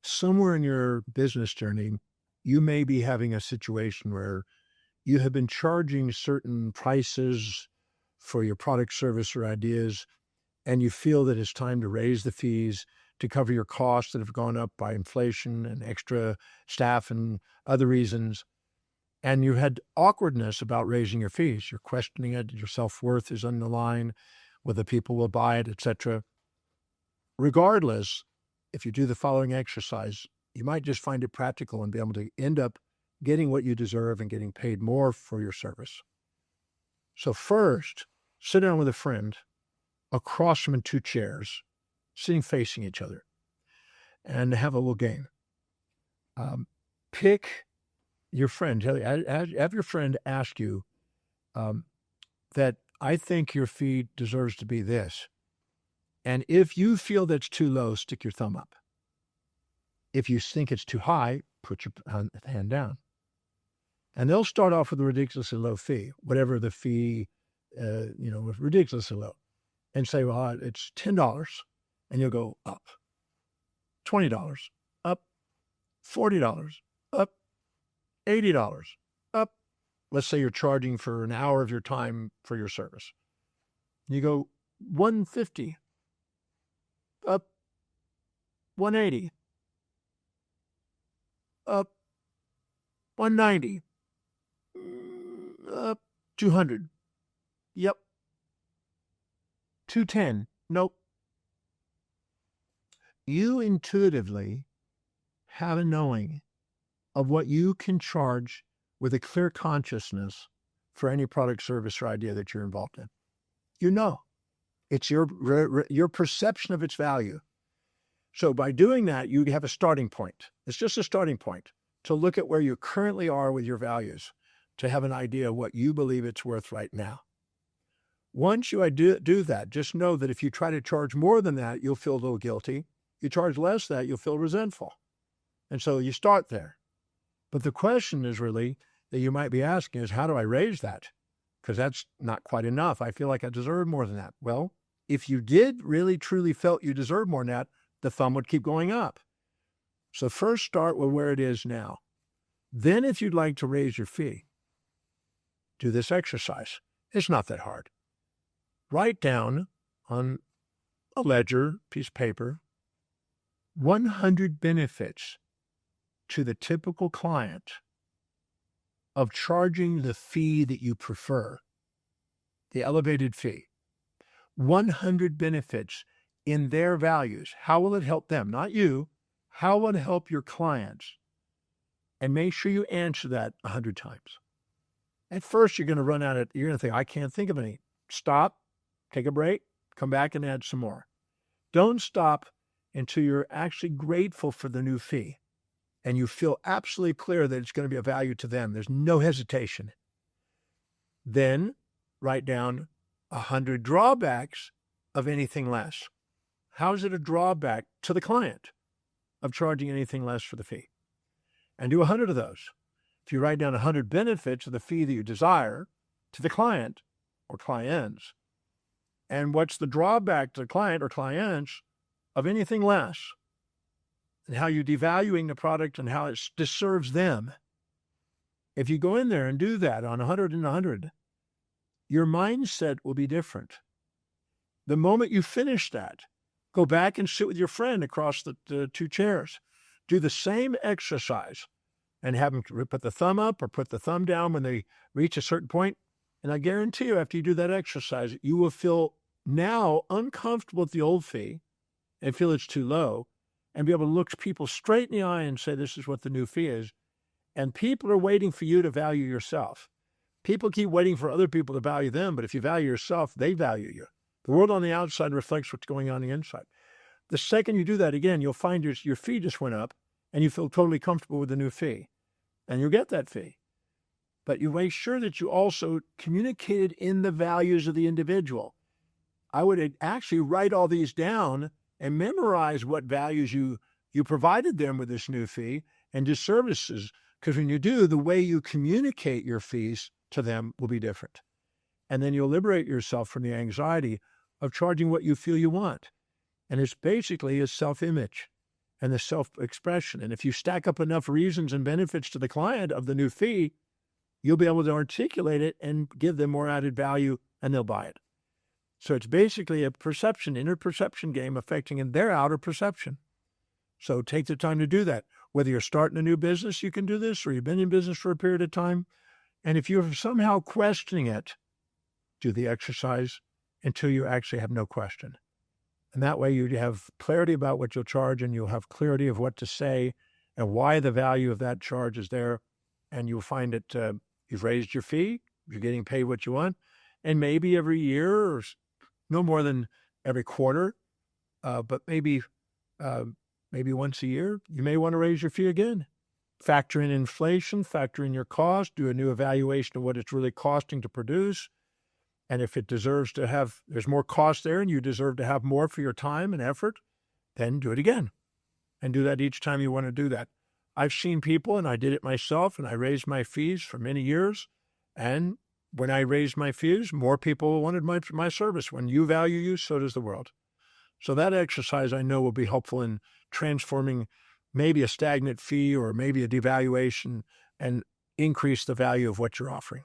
somewhere in your business journey, you may be having a situation where you have been charging certain prices for your product, service, or ideas, and you feel that it's time to raise the fees to cover your costs that have gone up by inflation and extra staff and other reasons. And you had awkwardness about raising your fees. You're questioning it. Your self-worth is on the line, whether people will buy it, etc. Regardless, if you do the following exercise, you might just find it practical and be able to end up getting what you deserve and getting paid more for your service. So first, sit down with a friend across from in two chairs, sitting facing each other, and have a little game. Pick your friend, have your friend ask you that I think your fee deserves to be this. And if you feel that's too low, stick your thumb up. If you think it's too high, put your hand down. And they'll start off with a ridiculously low fee, whatever the fee, ridiculously low, and say, well, it's $10. And you'll go up, $20, up, $40, up, $80, up. Let's say you're charging for an hour of your time for your service. You go $150, up, $180, up, $190, up, $200. Yep. $210. Nope. You intuitively have a knowing of what you can charge with a clear consciousness for any product, service, or idea that you're involved in. You know. It's your perception of its value. So by doing that, you have a starting point. It's just a starting point to look at where you currently are with your values, to have an idea of what you believe it's worth right now. Once you do that, just know that if you try to charge more than that, you'll feel a little guilty. You charge less than that, you'll feel resentful. And so you start there. But the question is really that you might be asking is, how do I raise that? Because that's not quite enough. I feel like I deserve more than that. Well, if you did really truly felt you deserve more than that, the thumb would keep going up. So first start with where it is now. Then if you'd like to raise your fee, do this exercise. It's not that hard. Write down on a ledger, piece of paper, 100 benefits to the typical client of charging the fee that you prefer, the elevated fee. 100 benefits in their values. How will it help them? Not you. How will it help your clients? And make sure you answer that 100 times. At first, you're going to run out of, you're going to think, I can't think of any. Stop, take a break, come back and add some more. Don't stop until you're actually grateful for the new fee and you feel absolutely clear that it's going to be of value to them. There's no hesitation. Then write down 100 drawbacks of anything less. How is it a drawback to the client of charging anything less for the fee? And do 100 of those. If you write down 100 benefits of the fee that you desire to the client or clients, and what's the drawback to the client or clients of anything less, and how you're devaluing the product and how it serves them. If you go in there and do that on 100 and 100, your mindset will be different. The moment you finish that, go back and sit with your friend across the two chairs. Do the same exercise and have them put the thumb up or put the thumb down when they reach a certain point. And I guarantee you, after you do that exercise, you will feel now uncomfortable with the old fee and feel it's too low and be able to look people straight in the eye and say, this is what the new fee is. And people are waiting for you to value yourself. People keep waiting for other people to value them, but if you value yourself, they value you. The world on the outside reflects what's going on the inside. The second you do that again, you'll find your fee just went up and you feel totally comfortable with the new fee. And you'll get that fee. But you make sure that you also communicated in the values of the individual. I would actually write all these down and memorize what values you provided them with this new fee and do services. Because when you do, the way you communicate your fees to them will be different. And then you'll liberate yourself from the anxiety of charging what you feel you want. And it's basically a self-image. and the self-expression. And if you stack up enough reasons and benefits to the client of the new fee, you'll be able to articulate it and give them more added value, and they'll buy it. So it's basically a perception, inner perception game affecting in their outer perception. So take the time to do that. Whether you're starting a new business, you can do this, or you've been in business for a period of time. And if you're somehow questioning it, do the exercise until you actually have no question. And that way you have clarity about what you'll charge, and you'll have clarity of what to say and why the value of that charge is there. And you'll find that you've raised your fee, you're getting paid what you want, and maybe every year, or no more than every quarter, but maybe once a year, you may want to raise your fee again. Factor in inflation, factor in your cost, do a new evaluation of what it's really costing to produce. And if it deserves to have, there's more cost there and you deserve to have more for your time and effort, then do it again. And do that each time you want to do that. I've seen people, and I did it myself, and I raised my fees for many years. And when I raised my fees, more people wanted my service. When you value you, so does the world. So that exercise I know will be helpful in transforming maybe a stagnant fee or maybe a devaluation and increase the value of what you're offering.